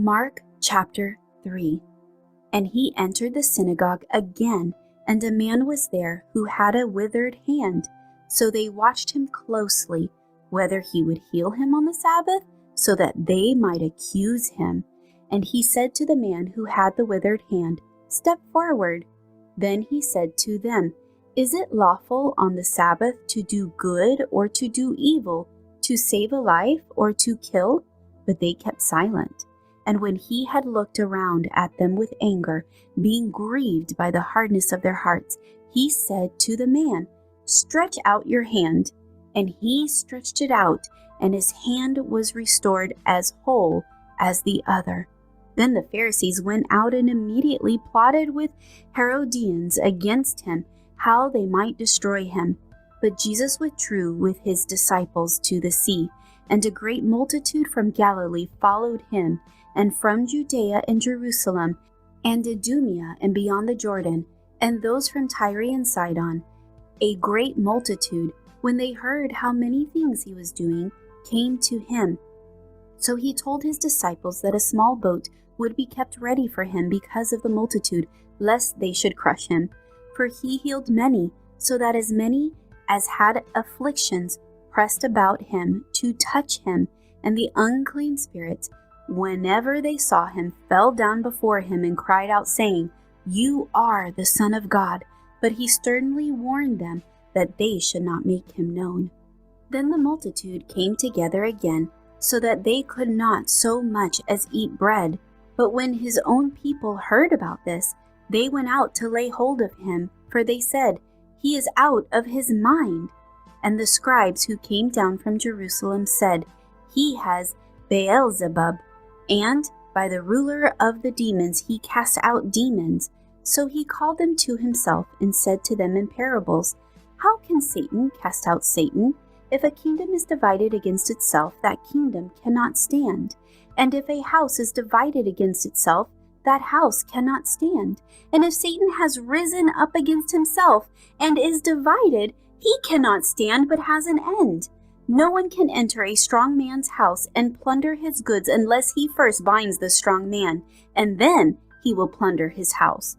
Mark chapter 3. And he entered the synagogue again, and a man was there who had a withered hand. So they watched him closely, whether he would heal him on the Sabbath, so that they might accuse him. And he said to the man who had the withered hand, "Step forward." Then he said to them, "Is it lawful on the Sabbath to do good or to do evil, to save a life or to kill?" But they kept silent. And when he had looked around at them with anger, being grieved by the hardness of their hearts, he said to the man, "Stretch out your hand." And he stretched it out, and his hand was restored as whole as the other. Then the Pharisees went out and immediately plotted with Herodians against him, how they might destroy him. But Jesus withdrew with his disciples to the sea, and a great multitude from Galilee followed him, and from Judea and Jerusalem, and Idumea and beyond the Jordan, and those from Tyre and Sidon. A great multitude, when they heard how many things he was doing, came to him. So he told his disciples that a small boat would be kept ready for him because of the multitude, lest they should crush him. For he healed many, so that as many as had afflictions pressed about him to touch him, and the unclean spirits, whenever they saw him, fell down before him and cried out, saying, "You are the Son of God." But he sternly warned them that they should not make him known. Then the multitude came together again, so that they could not so much as eat bread. But when his own people heard about this, they went out to lay hold of him, for they said, "He is out of his mind." And the scribes who came down from Jerusalem said, "He has Beelzebub, and by the ruler of the demons he casts out demons." So he called them to himself and said to them in parables, "How can Satan cast out Satan? If a kingdom is divided against itself, that kingdom cannot stand. And if a house is divided against itself, that house cannot stand. And if Satan has risen up against himself and is divided, he cannot stand but has an end. No one can enter a strong man's house and plunder his goods unless he first binds the strong man, and then he will plunder his house.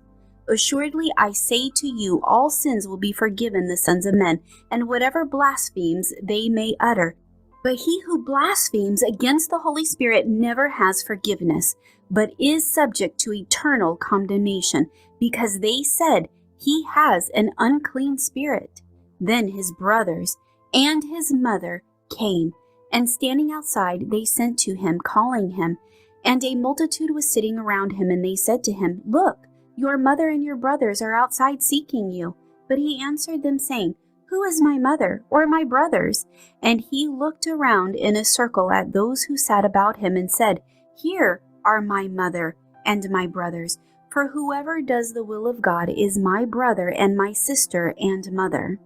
Assuredly, I say to you, all sins will be forgiven the sons of men, and whatever blasphemies they may utter. But he who blasphemes against the Holy Spirit never has forgiveness, but is subject to eternal condemnation, because they said he has an unclean spirit. Then his brothers and his mother came, and standing outside, they sent to him, calling him. And a multitude was sitting around him, and they said to him, "Look, your mother and your brothers are outside seeking you." But he answered them, saying, "Who is my mother or my brothers?" And he looked around in a circle at those who sat about him and said, "Here are my mother and my brothers, for whoever does the will of God is my brother and my sister and mother."